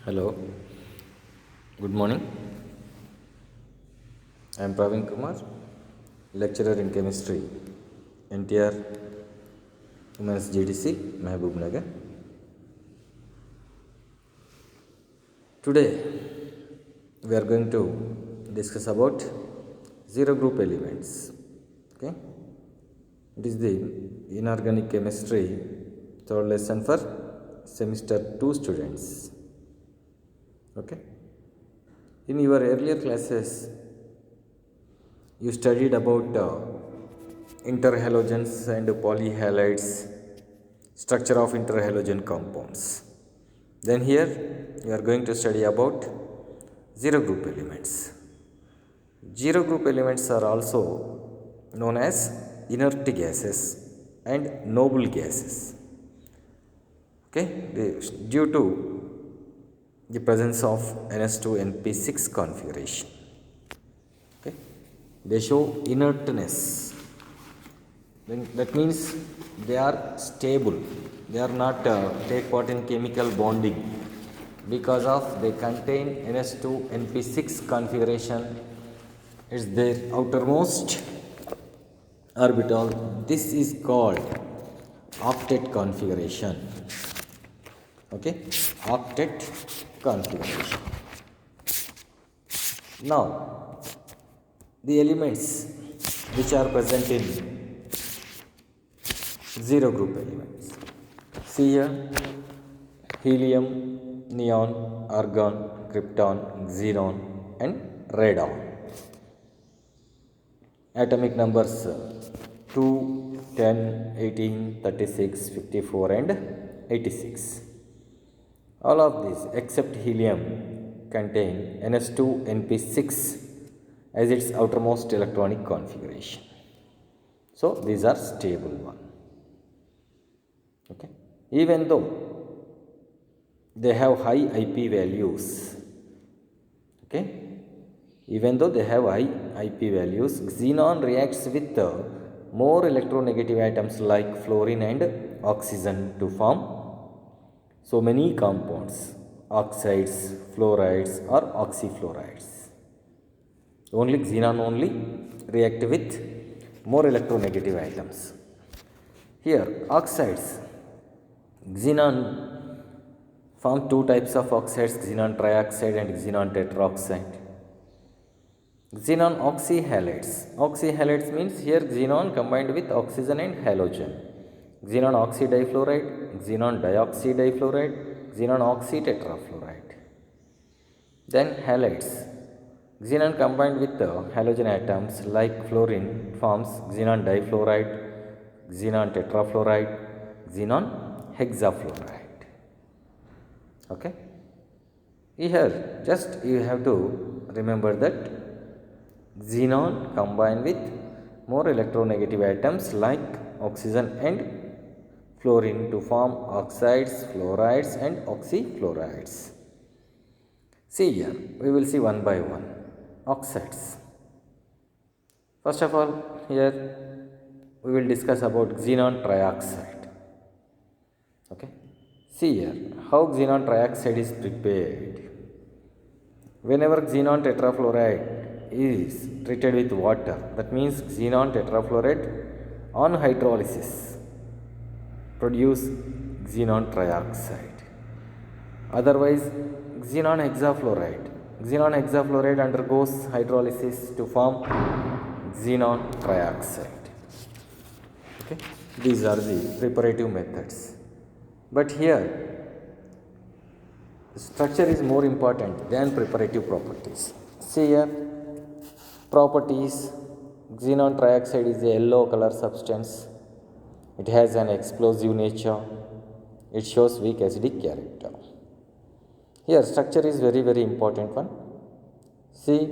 Hello, good morning. I am Praveen Kumar, lecturer in chemistry, NTR Women's GDC, Mehboob Nagar. Today, we are going to discuss about zero group elements. Okay, it is the inorganic chemistry third lesson for semester 2 students. Okay, in your earlier classes, you studied about interhalogens and polyhalides, structure of interhalogen compounds. Then here you are going to study about zero group elements. Zero group elements are also known as inert gases and noble gases. Okay, due to the presence of NS2 NP6 configuration. Okay, they show inertness. Then that means they are stable. They are not take part in chemical bonding because of they contain NS2 NP6 configuration. It's their outermost orbital. This is called octet configuration. Okay, octet configuration. Now, the elements which are present in zero group elements. See here, helium, neon, argon, krypton, xenon and radon. Atomic numbers 2, 10, 18, 36, 54 and 86. All of these except helium contain NS2 NP6 as its outermost electronic configuration. So these are stable one. Okay. Even though they have high IP values, okay, even though they have high IP values, xenon reacts with more electronegative atoms like fluorine and oxygen to form so many compounds, oxides, fluorides or oxyfluorides. Only xenon only react with more electronegative atoms. Here oxides, xenon form two types of oxides, xenon trioxide and xenon tetroxide. Xenon oxyhalides. Oxyhalides means here xenon combined with oxygen and halogen. Xenon oxydifluoride, xenon dioxydifluoride, xenon oxytetrafluoride. Then halides. Xenon combined with the halogen atoms like fluorine forms xenon difluoride, xenon tetrafluoride, xenon hexafluoride. Okay. Here just you have to remember that xenon combined with more electronegative atoms like oxygen and fluorine to form oxides, fluorides and oxyfluorides. See here, we will see one by one. Oxides. First of all, here we will discuss about xenon trioxide. Okay. See here how xenon trioxide is prepared. Whenever xenon tetrafluoride is treated with water, that means xenon tetrafluoride on hydrolysis produce xenon trioxide. Otherwise, xenon hexafluoride. Xenon hexafluoride undergoes hydrolysis to form xenon trioxide. Okay, these are the preparative methods. But here, structure is more important than preparative properties. See here, properties. Xenon trioxide is a yellow color substance. It has an explosive nature. It shows weak acidic character. Here structure is very important one. See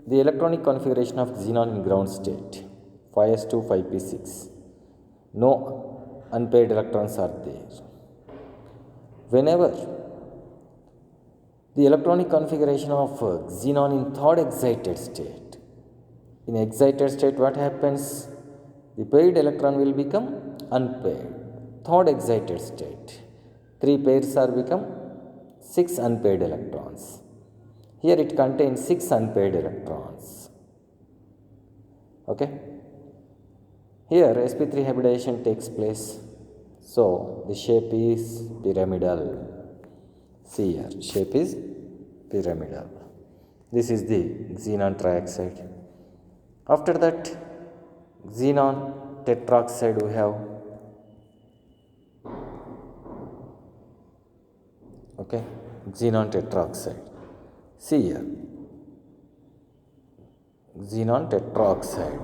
the electronic configuration of xenon in ground state 5s2 5p6. No unpaired electrons are there. Whenever the electronic configuration of xenon in third excited state, in excited state what happens? The paired electron will become unpaired. Third excited state, 3 pairs are become 6 unpaired electrons. Here it contains 6 unpaired electrons. Okay. Here sp3 hybridization takes place. So the shape is pyramidal. See here, shape is pyramidal. This is the xenon trioxide. After that, xenon tetroxide we have. Okay, xenon tetroxide. See here, xenon tetroxide.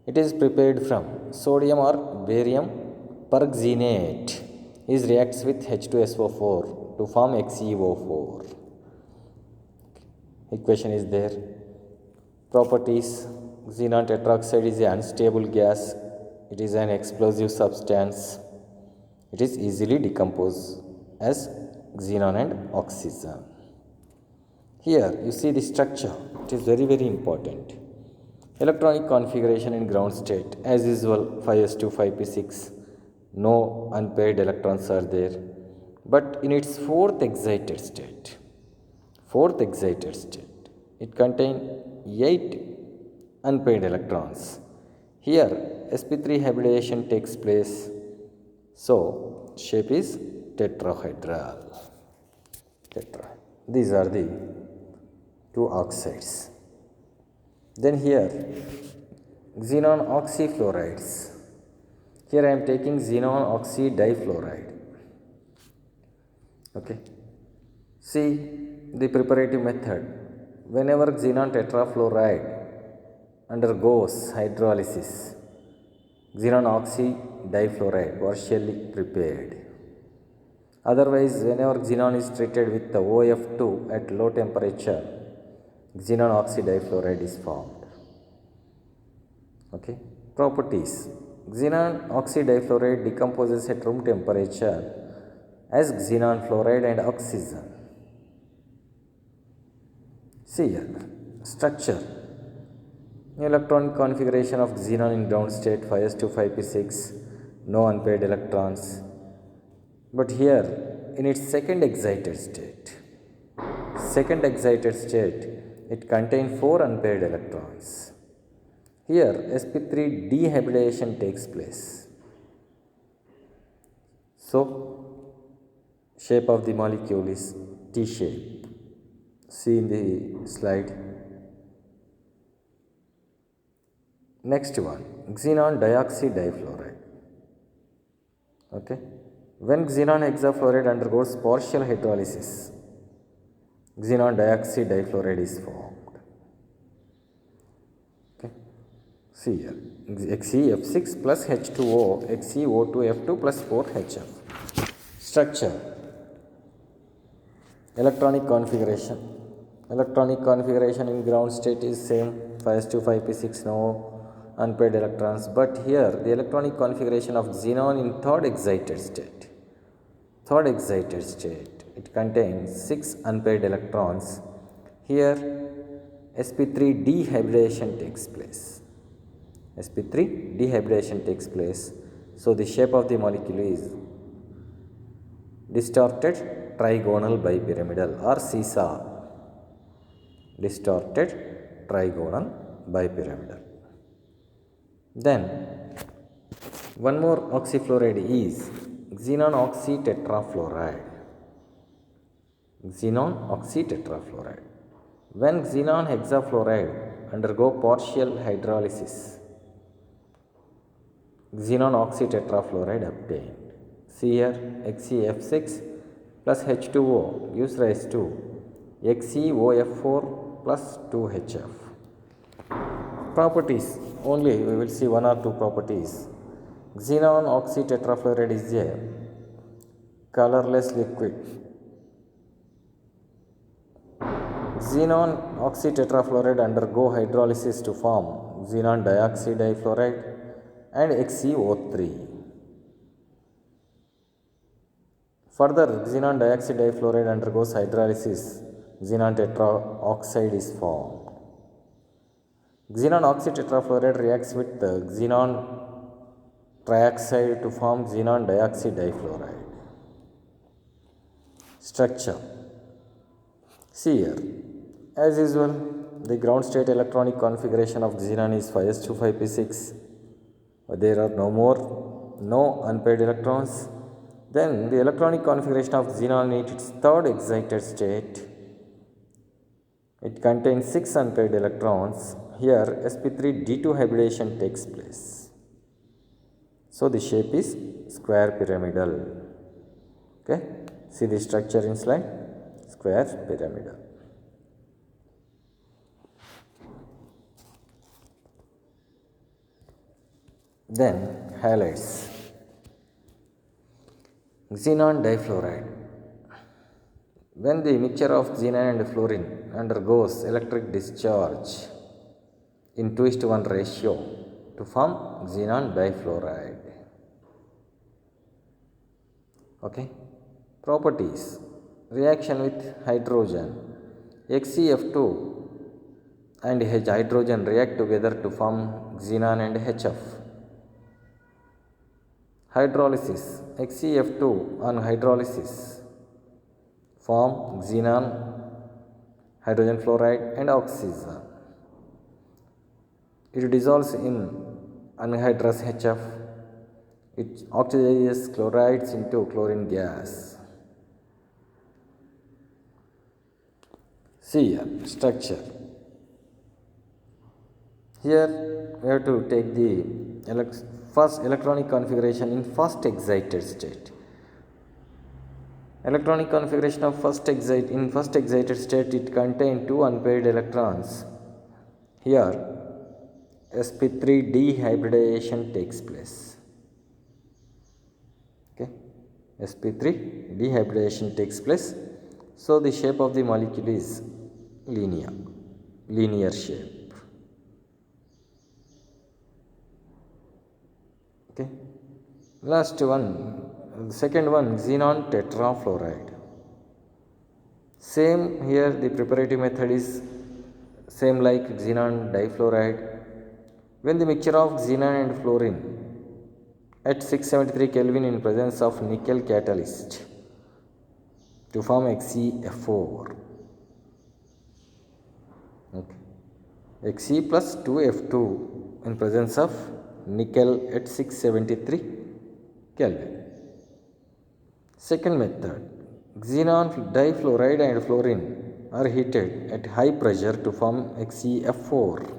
It is prepared from sodium or barium perxenate. It reacts with H2SO4 to form XeO4. Equation is there. Properties: xenon tetroxide is an unstable gas. It is an explosive substance. It is easily decomposed as xenon and oxygen. Here you see the structure. It is very important. Electronic configuration in ground state as usual, 5s2 5p6. No unpaired electrons are there. But in its fourth excited state, it contains 8 unpaired electrons. Here sp3 hybridization takes place. So shape is tetrahedral. These are the two oxides. Then here xenon oxyfluorides. Here I am taking xenon oxy difluoride. Okay. See the preparative method. Whenever xenon tetrafluoride undergoes hydrolysis, xenon oxy difluoride partially prepared. Otherwise, whenever xenon is treated with the OF2 at low temperature, xenon oxy difluoride is formed. Okay. Properties: xenon oxy difluoride decomposes at room temperature as xenon fluoride and oxygen. See here, structure. Electronic configuration of xenon in ground state, 5s2 5p6, no unpaired electrons. But here in its second excited state, it contains 4 unpaired electrons. Here sp3 dehybridization takes place. So shape of the molecule is T shape. See in the slide. Next one, xenon dioxydifluoride. Okay. When xenon hexafluoride undergoes partial hydrolysis, xenon dioxydifluoride is formed. Okay. See here, XeF6 plus H2O, XeO2F2 plus 4HF. Structure. Electronic configuration. Electronic configuration in ground state is same, 5s2 5p6, no unpaired electrons. But here the electronic configuration of xenon in third excited state, it contains 6 unpaired electrons. Here sp3 dehybridization takes place. So the shape of the molecule is distorted trigonal bipyramidal or seesaw. Distorted trigonal bipyramidal. Then one more oxyfluoride is xenon oxytetrafluoride. When xenon hexafluoride undergo partial hydrolysis, xenon oxytetrafluoride obtained. See here, XeF6 plus H2O gives rise to XeOF4 plus 2HF. Properties, only we will see 1 or 2 properties. Xenon oxytetrafluoride is a colorless liquid. Xenon oxytetrafluoride undergo hydrolysis to form xenon dioxydifluoride and XeO3. Further, xenon dioxydifluoride undergoes hydrolysis, xenon tetraoxide is formed. Xenon oxytetrafluoride reacts with the xenon trioxide to form xenon dioxydifluoride. Structure. See here, as usual, the ground state electronic configuration of xenon is 5s2 5p6. There are no unpaired electrons. Then the electronic configuration of xenon in its third excited state, it contains 6 unpaired electrons. Here sp3d2 hybridization takes place. So the shape is square pyramidal. Okay, see the structure in slide, square pyramidal. Then halides. Xenon difluoride. When the mixture of xenon and fluorine undergoes electric discharge in 2:1 ratio to form xenon difluoride. Okay. Properties. Reaction with hydrogen. XeF2 and H hydrogen react together to form xenon and HF. Hydrolysis. XeF2 on hydrolysis form xenon, hydrogen fluoride and oxygen. It dissolves in anhydrous HF. It oxidizes chlorides into chlorine gas. See here, structure. Here we have to take the first electronic configuration in first excited state. Electronic configuration of first excited state, it contains 2 unpaired electrons. Here sp3 dehybridization takes place. Okay, sp3 dehybridization takes place. So the shape of the molecule is linear shape. Okay, last one, second one, xenon tetrafluoride. Same here, the preparative method is same like xenon difluoride. When the mixture of xenon and fluorine at 673 Kelvin in presence of nickel catalyst to form XeF4. Okay. Xe plus 2F2 in presence of nickel at 673 Kelvin. Second method, xenon difluoride and fluorine are heated at high pressure to form XeF4.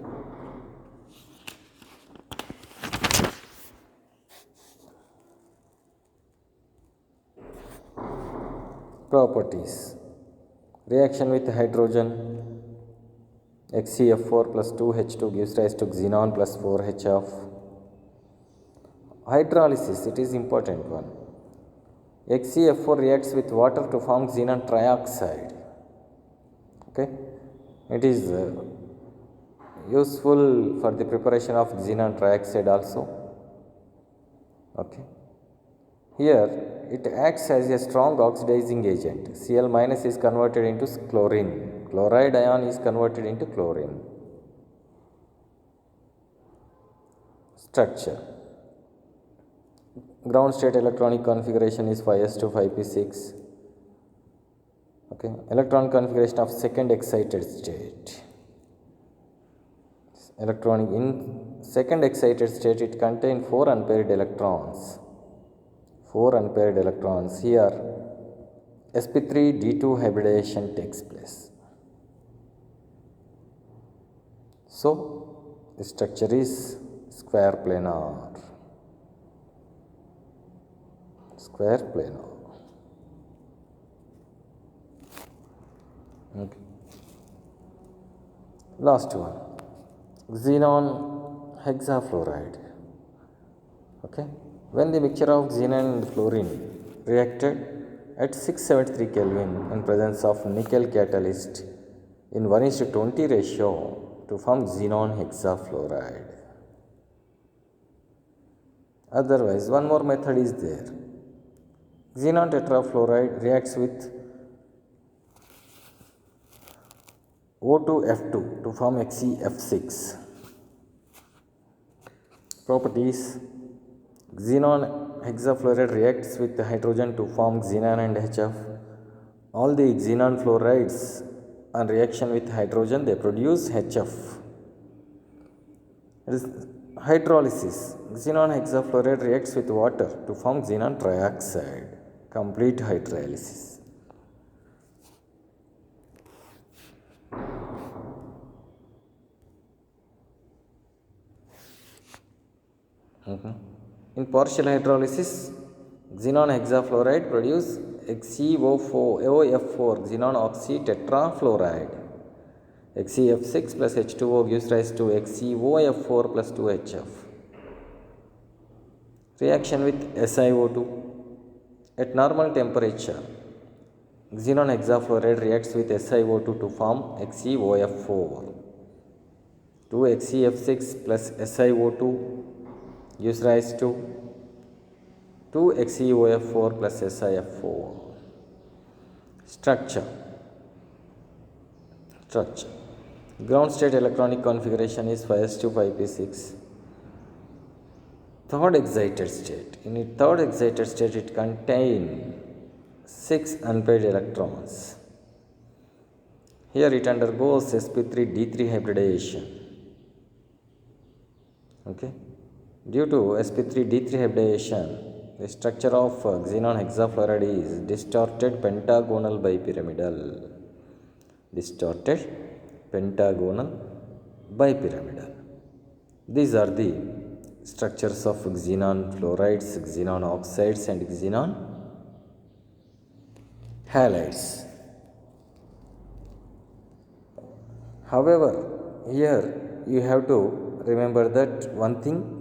Properties. Reaction with hydrogen, XeF4 plus 2H2 gives rise to xenon plus 4HF. Hydrolysis, it is important one. XeF4 reacts with water to form xenon trioxide. Okay, it is useful for the preparation of xenon trioxide also. Okay, here it acts as a strong oxidizing agent. Cl minus is converted into chlorine. Chloride ion is converted into chlorine. Structure. Ground state electronic configuration is 5s2 5p6. Okay, electron configuration of second excited state. Electronic in second excited state, it contains 4 unpaired electrons. 4 unpaired electrons. Here sp3d2 hybridization takes place. So the structure is square planar. Square planar. Okay. Last one, xenon hexafluoride. Okay, when the mixture of xenon and fluorine reacted at 673 Kelvin in presence of nickel catalyst in 1:20 ratio to form xenon hexafluoride. Otherwise, one more method is there. Xenon tetrafluoride reacts with O2F2 to form XeF6. Properties. Xenon hexafluoride reacts with hydrogen to form xenon and HF. All the xenon fluorides on reaction with hydrogen they produce HF. It is hydrolysis. Xenon hexafluoride reacts with water to form xenon trioxide. Complete hydrolysis. In partial hydrolysis, xenon hexafluoride produce XeO4, OF4, xenon oxy tetrafluoride. XeF6 plus H2O gives rise to XeOF4 plus 2HF. Reaction with SiO2. At normal temperature, xenon hexafluoride reacts with SiO2 to form XeOF4. 2XeF6 plus SiO2 gives rise to 2XeOF4 plus SiF4. Structure. Ground state electronic configuration is 5s2 5p6. Third excited state. In its third excited state, it contains 6 unpaired electrons. Here it undergoes sp3d3 hybridization. Okay. Due to sp3d3 hybridization, the structure of xenon hexafluoride is distorted pentagonal bipyramidal. These are the structures of xenon fluorides, xenon oxides, and xenon halides. However, here you have to remember that one thing,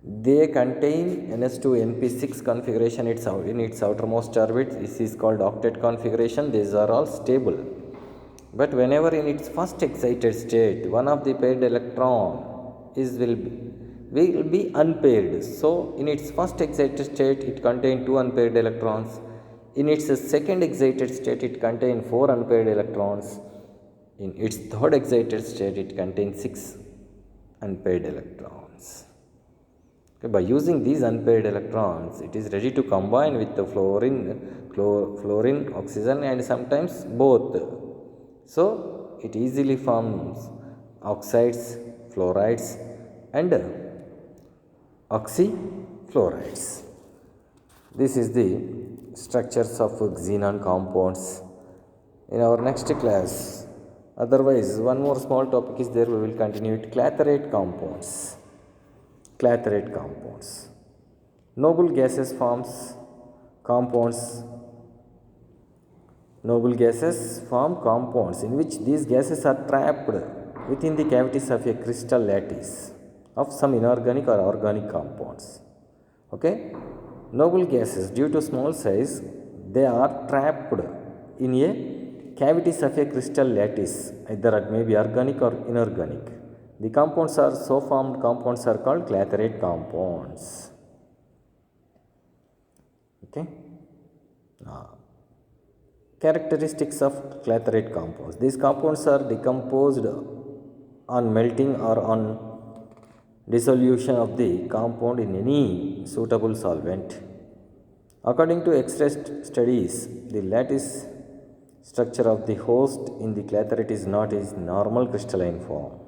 they contain ns2np6 configuration in its outermost orbit. This is called octet configuration. These are all stable. But whenever in its first excited state, one of the paired electron will be unpaired. So in its first excited state, it contains 2 unpaired electrons. In its second excited state, it contains 4 unpaired electrons. In its third excited state, it contains 6 unpaired electrons. Okay, by using these unpaired electrons, it is ready to combine with the fluorine, oxygen, and sometimes both. So it easily forms oxides, fluorides, and oxyfluorides. This is the structures of xenon compounds. In our next class, otherwise one more small topic is there, we will continue it. Clathrate compounds. Noble gases forms compounds. Noble gases form compounds in which these gases are trapped within the cavities of a crystal lattice of some inorganic or organic compounds. Okay? Noble gases, due to small size, they are trapped in a cavities of a crystal lattice, either it may be organic or inorganic. The compounds are so formed compounds are called clathrate compounds. Okay. Characteristics of clathrate compounds. These compounds are decomposed on melting or on dissolution of the compound in any suitable solvent. According to X-ray studies, the lattice structure of the host in the clathrate is not its normal crystalline form.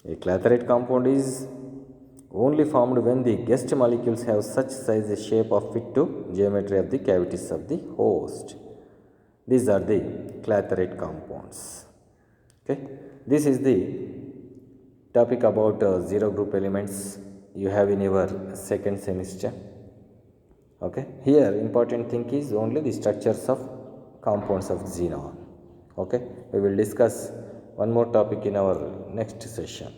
A clathrate compound is only formed when the guest molecules have such size and shape of fit to geometry of the cavities of the host. These are the clathrate compounds. Okay. This is the topic about zero group elements you have in your second semester. Okay. Here important thing is only the structures of compounds of xenon. Okay. We will discuss one more topic in our next session.